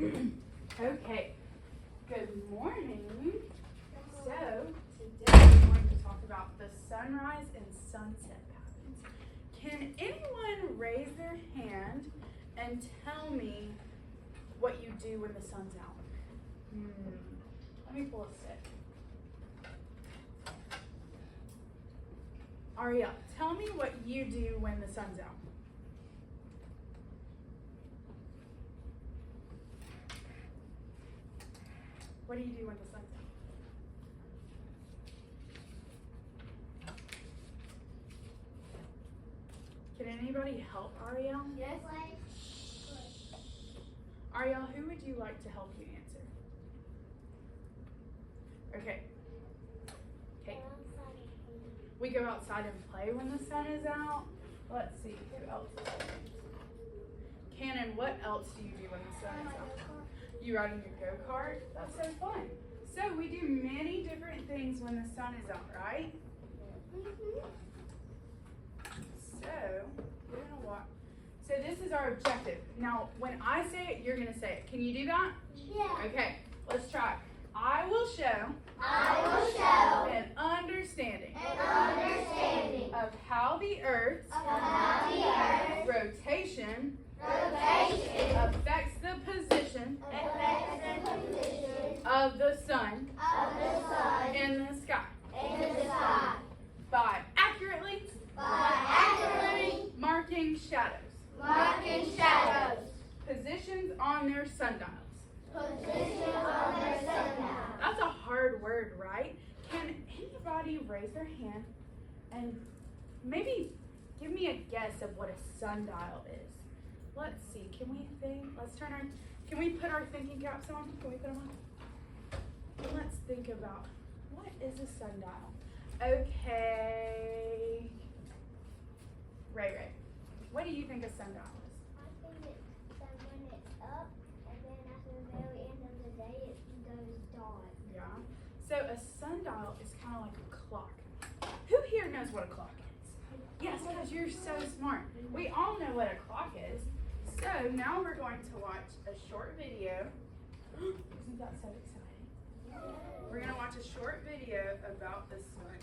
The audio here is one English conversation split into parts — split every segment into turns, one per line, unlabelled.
Okay, good morning. So, today we're going to talk about the sunrise and sunset patterns. Can anyone raise their hand and tell me what you do when the sun's out? Let me pull a stick. Ariel, tell me what you do when the sun's out. What do you do when the sun's out? Can anybody help Ariel?
Yes.
Ariel, who would you like to help you answer? Okay. Okay. We go outside and play when the sun is out. Let's see, who else is there? Cannon, what else do you do when the sun is out? You ride in your go-kart? That's so fun. So we do many different things when the sun is out, right? So we're gonna walk. So this is our objective. Now, when I say it, you're gonna say it. Can you do that?
Yeah.
Okay, let's try. I will show an understanding of how the Earth's rotation affects the position of the sun in the sky by accurately marking shadows, positions on their sundials. That's a hard word, right? Can anybody raise their hand and maybe give me a guess of what a sundial is? Let's see, can we think? Can we put our thinking caps on? Can we put them on? Let's think about, what is a sundial? Okay. Ray, what do you think a sundial is?
I think it's that when it's up, and then at the very end of the day, it goes dark.
Yeah. So a sundial is kind of like a clock. Who here knows what a clock is? Yes, because you're so smart. We all know what a clock is. So now we're going to watch a short video. Isn't that so exciting? We're going to watch a short video about the sun.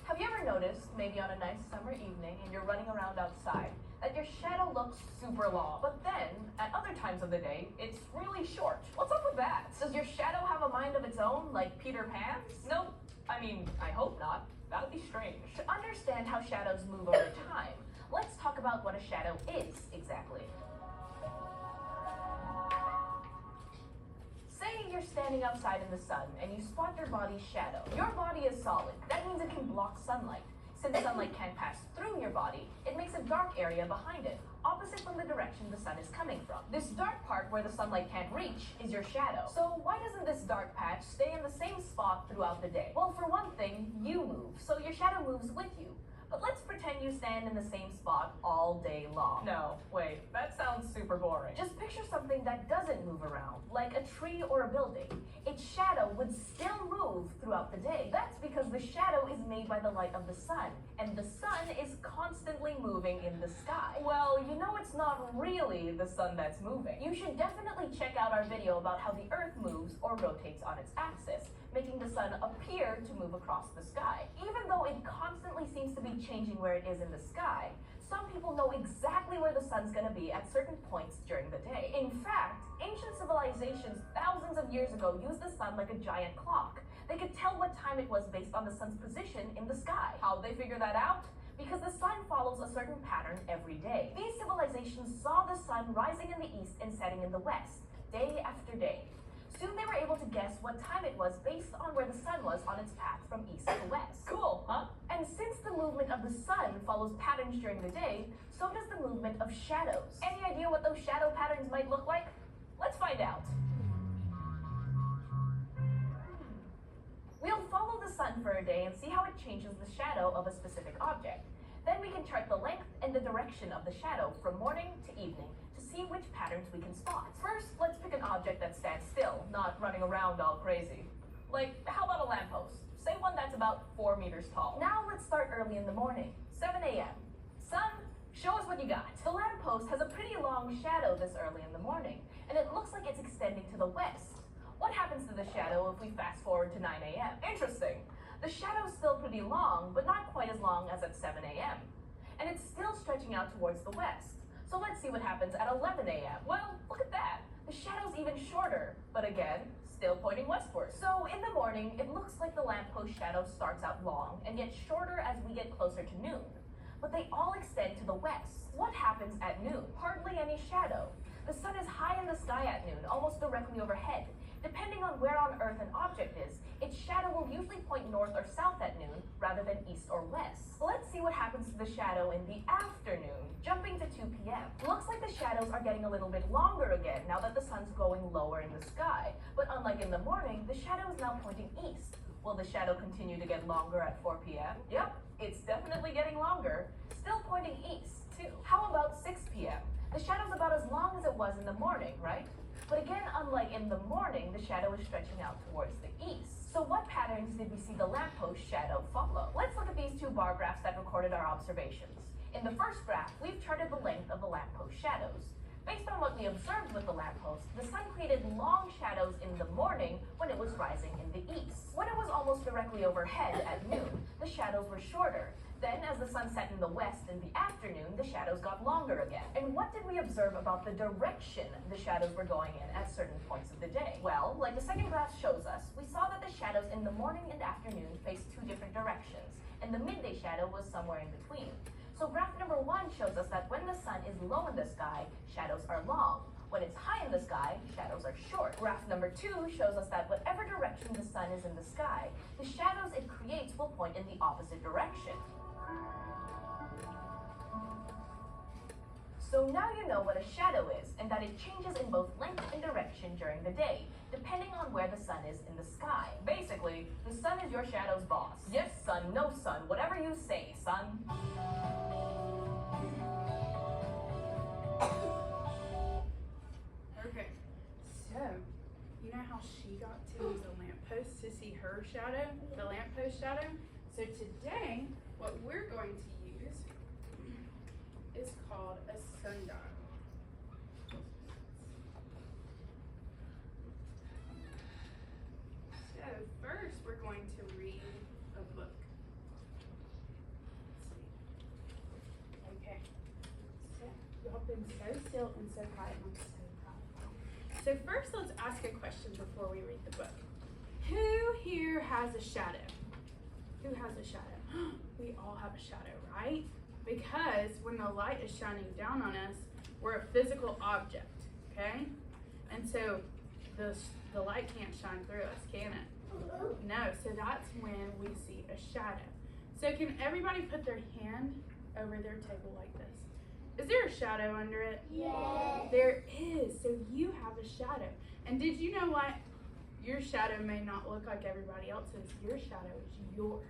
Have you ever noticed, maybe on a nice summer evening and you're running around outside, that your shadow looks super long, but then, at other times of the day, it's really short? What's up with that? Does your shadow have a mind of its own, like Peter Pan's? Nope. I mean, I hope not. That would be strange. To understand how shadows move over time, let's talk about what a shadow is, exactly. Say you're standing outside in the sun and you spot your body's shadow. Your body is solid. That means it can block sunlight. Since sunlight can't pass through your body, it makes a dark area behind it, opposite from the direction the sun is coming from. This dark part where the sunlight can't reach is your shadow. So why doesn't this dark patch stay in the same spot throughout the day? Well, for one thing, you move, so your shadow moves with you. But let's pretend you stand in the same spot all day long. No, wait, that sounds super boring. Just picture something that doesn't move around, like a tree or a building. Its shadow would still move throughout the day. That's because the shadow is made by the light of the sun, and the sun is constantly moving in the sky. Well, you know it's not really the sun that's moving. You should definitely check out our video about how the Earth moves or rotates on its axis, making the sun appear to move across the sky. Even though it constantly seems to be changing where it is in the sky, some people know exactly where the sun's gonna be at certain points during the day. In fact, ancient civilizations thousands of years ago used the sun like a giant clock. They could tell what time it was based on the sun's position in the sky. How'd they figure that out? Because the sun follows a certain pattern every day. These civilizations saw the sun rising in the east and setting in the west, day after day. Soon they were able to guess what time it was based on where the sun was on its path from east to west. Cool, huh? And since the movement of the sun follows patterns during the day, so does the movement of shadows. Any idea what those shadow patterns might look like? Let's find out. We'll follow the sun for a day and see how it changes the shadow of a specific object. Then we can chart the length and the direction of the shadow from morning to evening to see which patterns we can spot. First, let's pick an object that stands still, not running around all crazy. Like, how about a lamppost? say one that's about 4 meters tall. Now let's start early in the morning, 7 a.m. Sun, show us what you got. The lamppost has a pretty long shadow this early in the morning, and it looks like it's extending to the west. What happens to the shadow if we fast forward to 9 a.m.? Interesting. The shadow's still pretty long, but not quite as long as at 7 a.m. And it's still stretching out towards the west. So let's see what happens at 11 a.m. Well, look at that. The shadow's even shorter, but again, still pointing westward. So in the morning, it looks like the lamppost shadow starts out long and gets shorter as we get closer to noon. But they all extend to the west. What happens at noon? Hardly any shadow. The sun is high in the sky at noon, almost directly overhead. Depending on where on Earth an object is, its shadow will usually point north or south at noon rather than east or west. Let's see what happens to the shadow in the afternoon, jumping to 2 p.m. Looks like the shadows are getting a little bit longer again now that the sun's going lower in the sky. But unlike in the morning, the shadow is now pointing east. Will the shadow continue to get longer at 4 p.m.? Yep, it's definitely getting longer. Still pointing east, too. How about 6 p.m.? The shadow's about as long as it was in the morning, right? But again, unlike in the morning, the shadow is stretching out towards the east. So what patterns did we see the lamppost shadow follow? Let's look at these two bar graphs that recorded our observations. In the first graph, we've charted the length of the lamppost shadows. Based on what we observed with the lamppost, the sun created long shadows in the morning when it was rising in the east. When it was almost directly overhead at noon, the shadows were shorter. Then, as the sun set in the west in the afternoon, the shadows got longer again. And what did we observe about the direction the shadows were going in at certain points of the day? Well, like the second graph shows us, we saw that the shadows in the morning and afternoon faced two different directions, and the midday shadow was somewhere in between. So graph number 1 shows us that when the sun is low in the sky, shadows are long. When it's high in the sky, shadows are short. Graph number 2 shows us that whatever direction the sun is in the sky, the shadows it creates will point in the opposite direction. So now you know what a shadow is, and that it changes in both length and direction during the day, depending on where the sun is in the sky. Basically, the sun is your shadow's boss. Yes, sun, no sun, whatever you say, sun.
Okay, so, you know how she got to use a lamppost to see her shadow, the lamppost shadow? So today, what we're going to use is called a sundial. So first, we're going to read a book. Let's see. Okay. So, y'all been so still and so quiet, and I'm so proud. So first, let's ask a question before we read the book. Who here has a shadow? Who has a shadow? We all have a shadow, right? Because when the light is shining down on us, we're a physical object, okay? And so the light can't shine through us, can it? No, so that's when we see a shadow. So can everybody put their hand over their table like this? Is there a shadow under it?
Yes.
There is, so you have a shadow. And did you know what? Your shadow may not look like everybody else's. Your shadow is yours.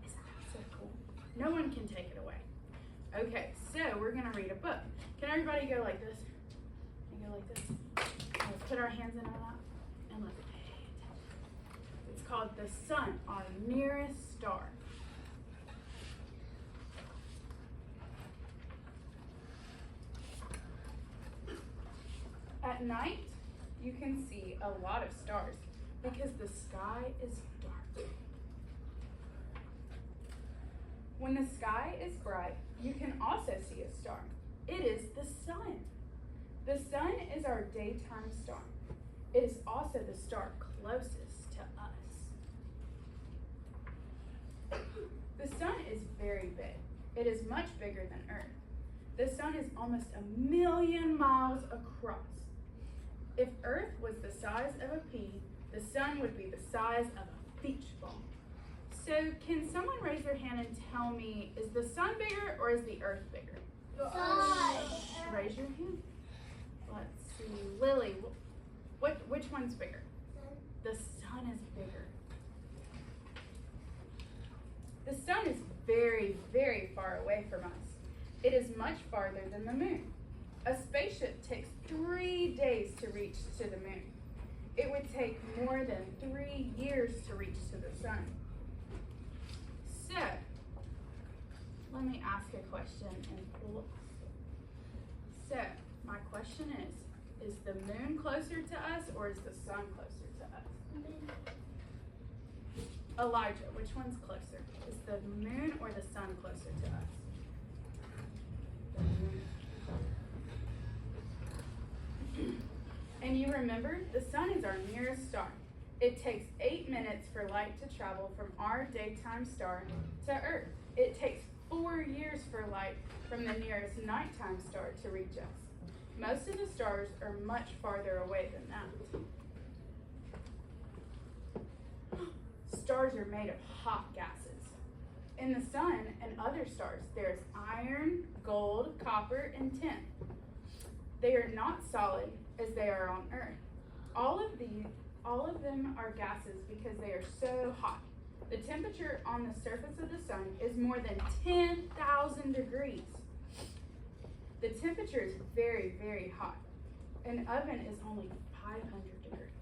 Isn't that so cool? No one can take it away. Okay, so we're gonna read a book. Can everybody go like this? And go like this. Let's put our hands in our lap and let's pay attention. It's called The Sun, Our Nearest Star. At night, you can see a lot of stars because the sky is dark. When the sky is bright, you can also see a star. It is the sun. The sun is our daytime star. It is also the star closest to us. The sun is very big. It is much bigger than Earth. The sun is almost 1,000,000 miles across. If Earth was the size of a pea, the sun would be the size of a beach ball. So can someone raise their hand and tell me, is the sun bigger or is the Earth bigger?
Sun.
Raise your hand. Let's see. Lily, which one's bigger? The sun is bigger. The sun is very, very far away from us. It is much farther than the moon. A spaceship takes 3 days to reach to the moon. It would take more than 3 years to reach to the sun. let me ask a question and pull. So, my question is the moon closer to us or is the sun closer to us? Elijah, which one's closer? Is the moon or the sun closer to us? The moon. And you remember, the sun is our nearest star. It takes 8 minutes for light to travel from our daytime star to Earth. It takes 4 years for light from the nearest nighttime star to reach us. Most of the stars are much farther away than that. Stars are made of hot gases. In the sun and other stars, there's iron, gold, copper, and tin. They are not solid as they are on Earth. All of them are gases because they are so hot. The temperature on the surface of the sun is more than 10,000 degrees. The temperature is very, very hot. An oven is only 500 degrees.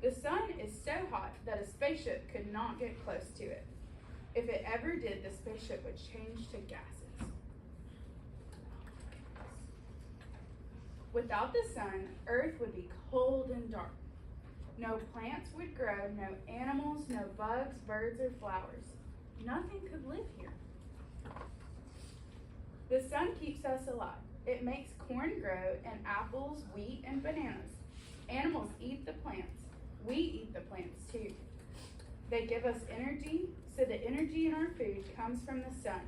The sun is so hot that a spaceship could not get close to it. If it ever did, the spaceship would change to gases. Without the sun, Earth would be cold and dark. No plants would grow, no animals, no bugs, birds, or flowers. Nothing could live here. The sun keeps us alive. It makes corn grow and apples, wheat, and bananas. Animals eat the plants. We eat the plants too. They give us energy, so the energy in our food comes from the sun.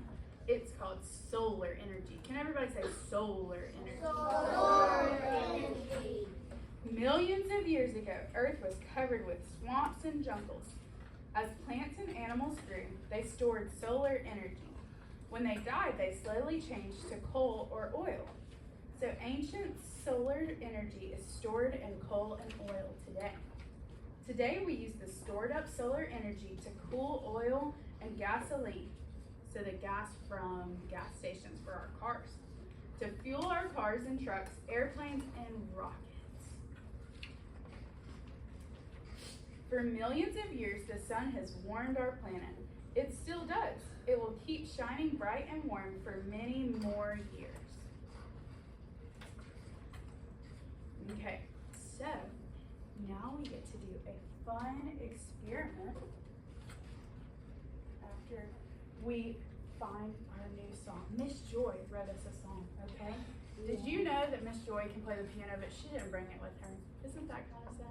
It's called solar energy. Can everybody say solar energy?
Solar energy.
Millions of years ago, Earth was covered with swamps and jungles. As plants and animals grew, they stored solar energy. When they died, they slowly changed to coal or oil. So ancient solar energy is stored in coal and oil today. Today we use the stored up solar energy to cool oil and gasoline, so the gas from gas stations for our cars, to fuel our cars and trucks, airplanes, and rockets. For millions of years, the sun has warmed our planet. It still does. It will keep shining bright and warm for many more years. Okay, so now we get to do a fun experiment after we find our new song. Miss Joy wrote us a song, okay? Did you know that Miss Joy can play the piano, but she didn't bring it with her? Isn't that kind of sad?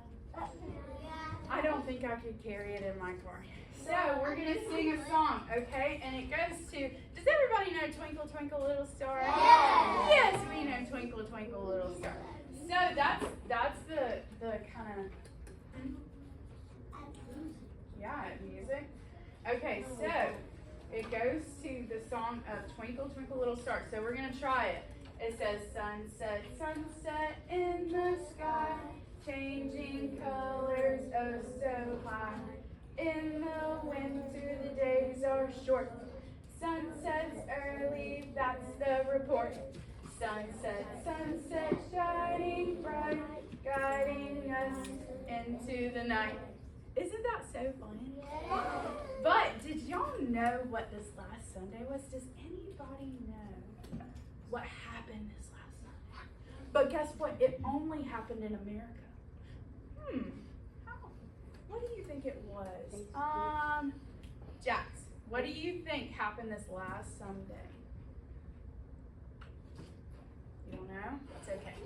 I don't think I could carry it in my car. So we're gonna sing a song, okay? And it goes to, does everybody know Twinkle Twinkle Little Star?
Yes.
Yes, we know Twinkle Twinkle Little Star. So that's the kind of, yeah, music. Okay, so it goes to the song of Twinkle Twinkle Little Star. So we're gonna try it. It says, sunset, sunset in the sky, changing colors oh so high. In the winter the days are short. Sunsets early, that's the report. Sunset, sunset shining bright, guiding us into the night. Isn't that so fun? But did y'all know what this last Sunday was? Does anybody know what happened this last Sunday? But guess what? It only happened in America. How? What do you think it was? Jax, what do you think happened this last Sunday? You don't know? That's okay.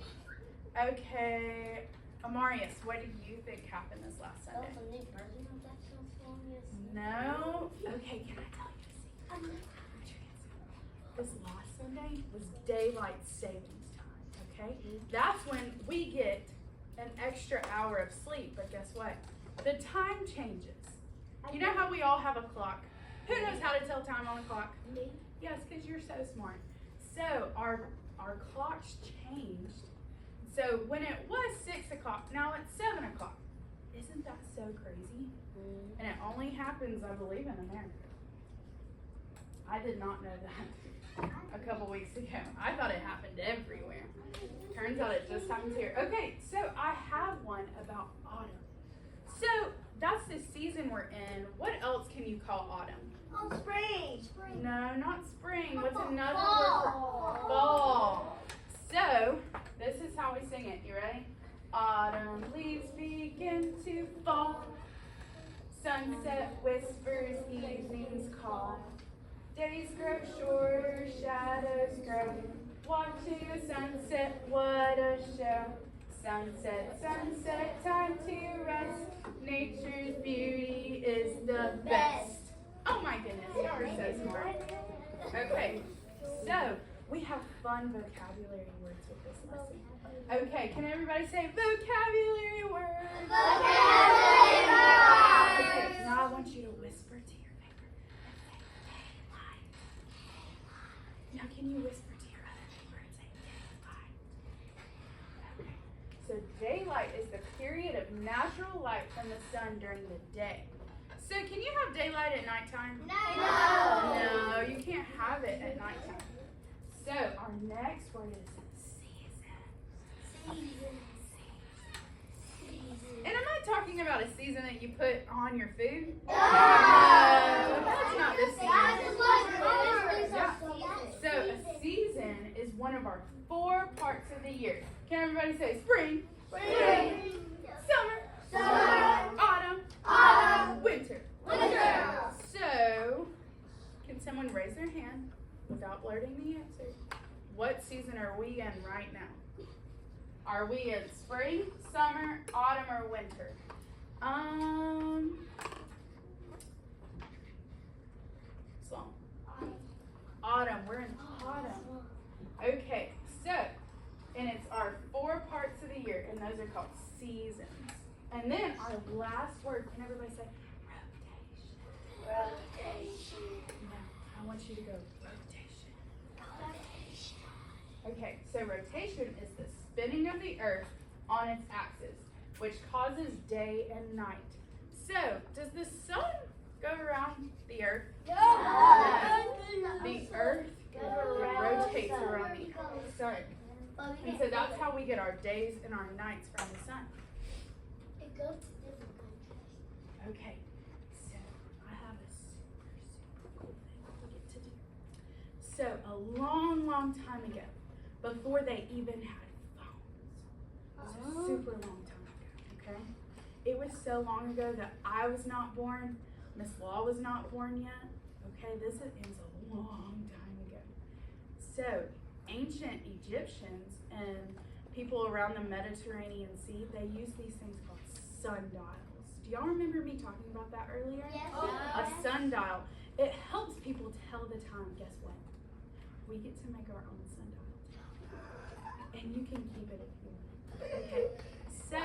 Okay, Amarius, what do you think happened this last Sunday? No? Okay, can I tell you a secret? This last Sunday was daylight savings time, okay? That's when we get an extra hour of sleep, but guess what? The time changes. You know how we all have a clock? Who knows how to tell time on a clock?
Me.
Yes, because you're so smart. So our clocks changed. So when it was 6 o'clock, now it's 7 o'clock. Isn't that so crazy? And it only happens, I believe, in America. I did not know that a couple weeks ago. I thought it happened everywhere. Turns out it just happens here. Okay, so I have one about autumn. So that's the season we're in. What else can you call autumn?
Spring.
No, not spring. What's another
Fall.
word for fall? So, this is how we sing it. You ready? Autumn leaves begin to fall. Sunset whispers, evenings call. Days grow shorter, shadows grow. Watching the sunset, what a show. Sunset, sunset, time to rest. Nature's beauty is the best. Oh my goodness, you are so smart. Okay, so we have fun vocabulary words with this lesson. Okay, can everybody say vocabulary words?
Vocabulary words.
Okay, now I want you to whisper to your neighbor and say daylight. Now can you whisper to your other neighbor and say daylight? Okay, so daylight is the period of natural light from the sun during the day. So can you have daylight at nighttime?
No.
No, you can't have it at nighttime. So our next word is season. And I'm not talking about a season that you put on your food. No, that's not the season. Yeah. So a season is one of our 4 parts of the year. Can everybody say spring? Summer. Autumn. Winter. So, can someone raise their hand without blurting the answer? What season are we in right now? Are we in spring, summer, autumn, or winter? Sloan. Autumn. We're in autumn. Okay, so, and it's our 4 parts of the year, and those are called seasons. And then our last word, can everybody say rotation? No, I want you to go rotation. Okay, so rotation is the spinning of the earth on its axis, which causes day and night. So, does the sun go around the earth? The earth rotates around the sun. And so that's how we get our days and our nights from the sun.
It goes to different countries.
Okay, so I have a super cool thing we get to do. So a long time ago, before they even had phones, it was a super long time ago, okay? It was so long ago that I was not born, Miss Law was not born yet, okay? This is a long time ago. So ancient Egyptians and people around the Mediterranean Sea, they used these things called sundials. Do y'all remember me talking about that earlier?
Yes.
A sundial. It helps people tell the time. Guess what? We get to make our own sundial. And you can keep it if you want. Okay. So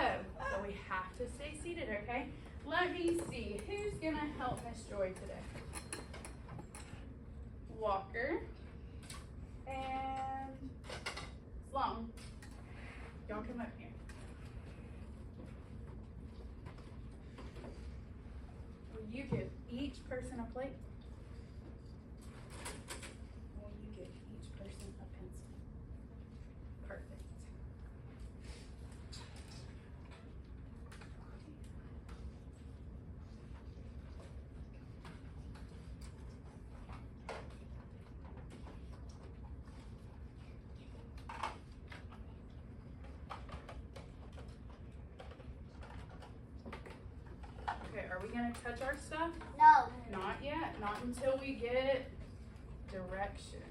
we have to stay seated, okay? Let me see. Who's going to help Miss Joy today? Walker. And Sloan. Y'all come up here. Will you give each person a plate? Will you give each person a pencil? Perfect. Okay, are we gonna touch our stuff?
No.
Not yet, not until we get directions.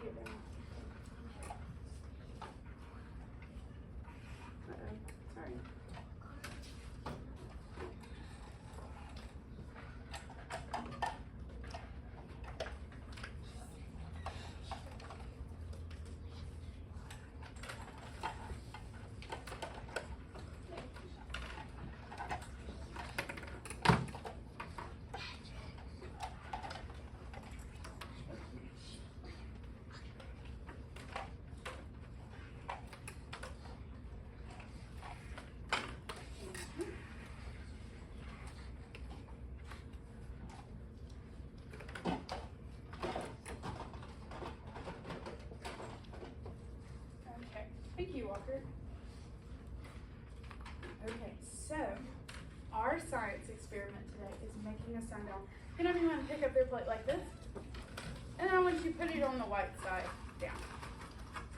Here, there. Uh-oh, sorry. our science experiment today is making a sundial. Can everyone pick up their plate like this? And I want you to put it on the white side down.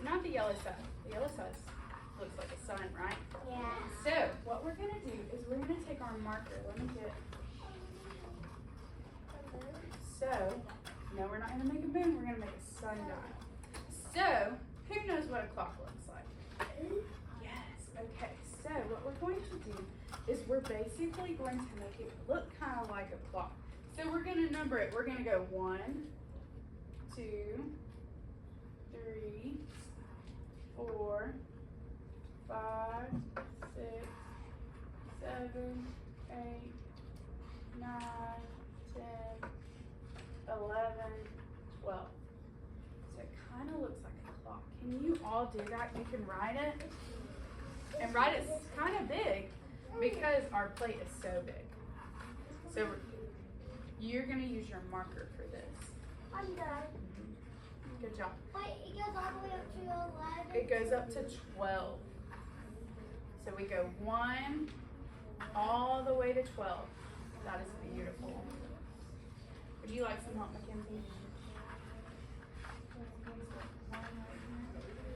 Not the yellow side. The yellow side looks like a sun, right?
Yeah.
So what we're gonna do is we're gonna take our marker. Let me get. So, no, we're not gonna make a moon. We're gonna make a sundial. So, who knows what a clock looks like? Yes. Okay. So what we're going to do is we're basically going to make it look kind of like a clock. So we're gonna number it. We're gonna go 1, 2, 3, 4, 5, 6, 7, 8, 9, 10, 11, 12. So it kind of looks like a clock. Can you all do that? You can write it. And write it kind of big because our plate is so big. So you're going to use your marker for this.
I'm done.
Good job.
Wait, it goes all the way up to 11?
It goes up to 12. So we go 1 all the way to 12. That is beautiful. Would you like some help, Mackenzie?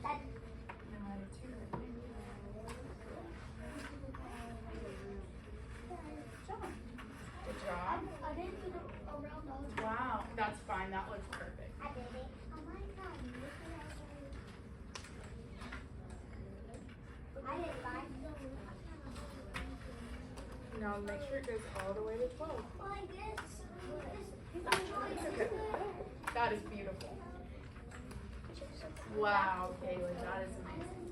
That,
No, I do too. Good job.
I didn't do it around those.
Wow, that's fine. That looks perfect.
I did it. Oh my god, I did fine.
Now make sure it goes all the way to 12.
Like this.
Okay. That is beautiful. Wow, Kayla, that is amazing.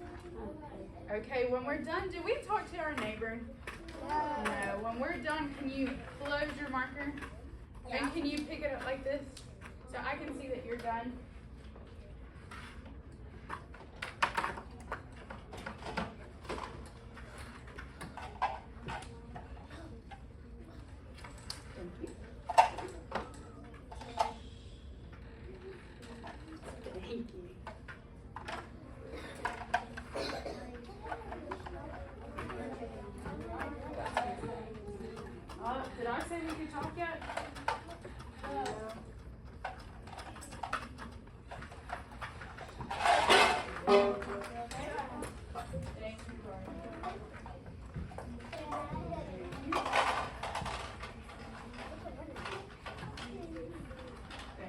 Okay, when we're done, did we talk to our neighbor? No. When we're done, can you close your marker? And can you pick it up like this? So I can see that you're done. Thank you. Thank you. Did I say we could talk yet? Thank you, Gloria.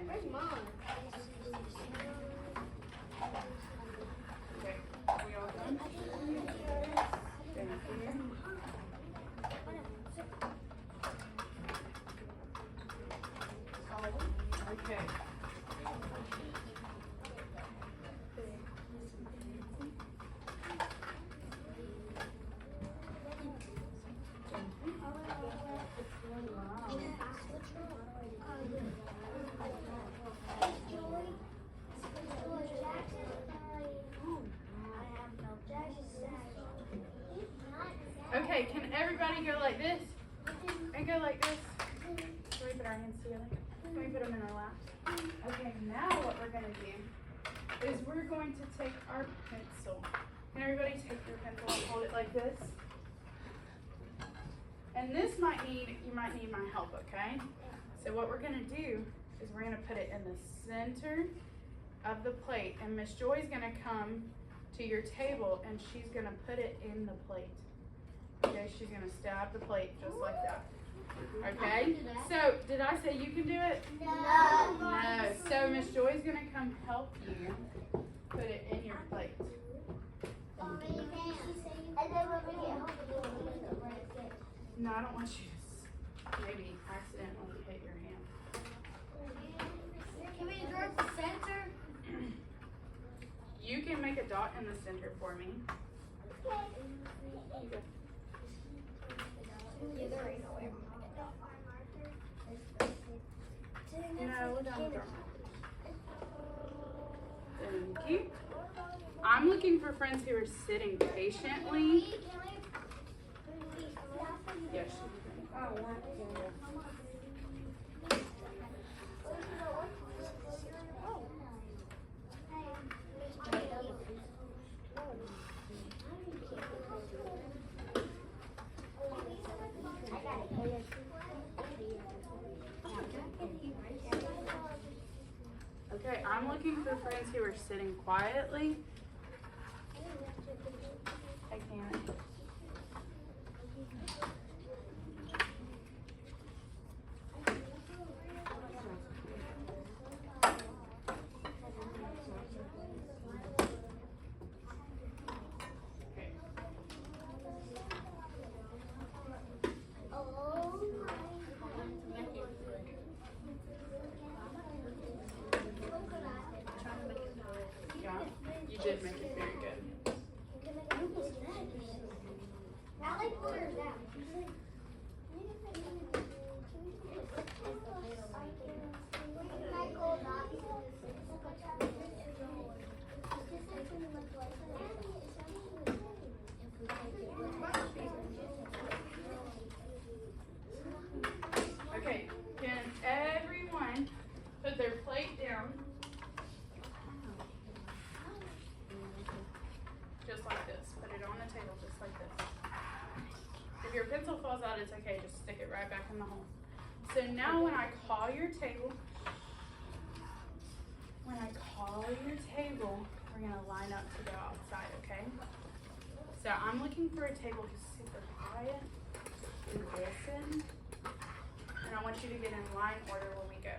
Where's mom?
Okay, we all done? Thank you. Okay. Okay, can everybody go like this? And go like this? Can we put our hands together? Can we put them in our laps? Okay, now what we're going to do is we're going to take our pencil. Can everybody take your pencil and hold it like this? And this you might need my help, okay? So what we're going to do is we're going to put it in the center of the plate. And Miss Joy's going to come to your table and she's going to put it in the plate. Okay, she's going to stab the plate just like that. Okay? So, did I say you can do it?
No.
No. So, Miss Joy's going to come help you put it in your plate.
And then when we get home, we'll break it.
No, I don't want you to maybe accidentally hit your hand.
Can we draw the center?
You can make a dot in the center for me.
Yeah, there ain't no way.
No, we're done. Thank you. I'm looking for friends who are sitting patiently. Yes. looking for friends who are sitting quietly. I can't. Yeah, you did make it very good.
I like colors now.
Okay, can everyone put their plate down? Just like this. Put it on the table just like this. If your pencil falls out, it's okay. Just stick it right back in the hole. So now when I call your table, we're gonna line up to go outside, okay? So I'm looking for a table who's super quiet and listen. And I want you to get in line order when we go.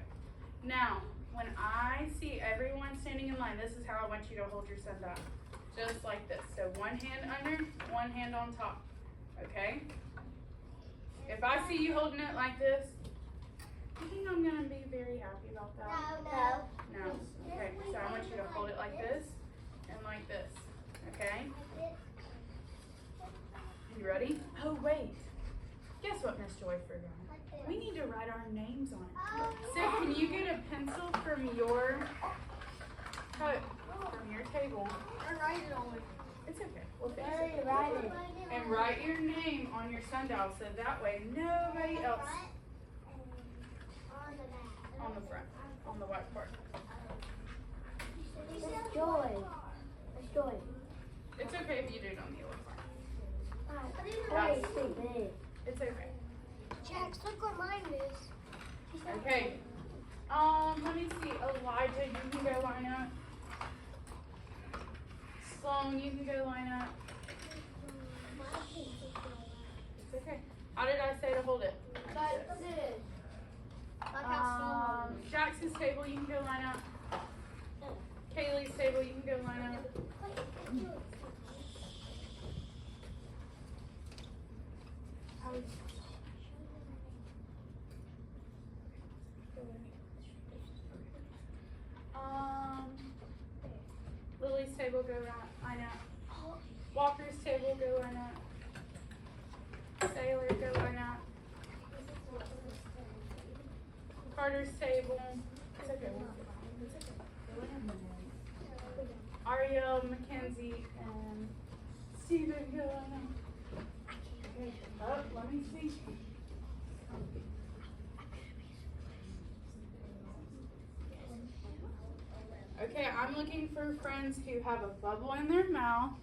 Now, when I see everyone standing in line, this is how I want you to hold your sundial. Just like this. So one hand under, one hand on top. Okay? If I see you holding it like this, you think I'm gonna be very happy about that?
No.
No. Okay, so I want you to hold it like this and like this. Okay? You ready? Oh wait. Guess what Miss Joy forgot? We need to write our names on it. So can you get a pencil from your table? It's okay. We'll fix it. And write your name on your sundial so that way nobody else on the front, on the white part.
Joy.
It's okay if you do it on the yellow part.
That's too big.
It's okay.
Jax, look what mine is.
Okay. Let me see. Elijah, you can go line up. Sloan, you can go line up. It's okay. How did I say to hold it? Like this. Jackson's table, you can go line up. Kaylee's table, you can go line up. Lily's table, go line up. Walker's table, go line up. Sailor, go line up. Carter's table. It's okay. Ariel, Mackenzie, and Steven, go line up. Okay. Oh, let me see. Okay, I'm looking for friends who have a bubble in their mouth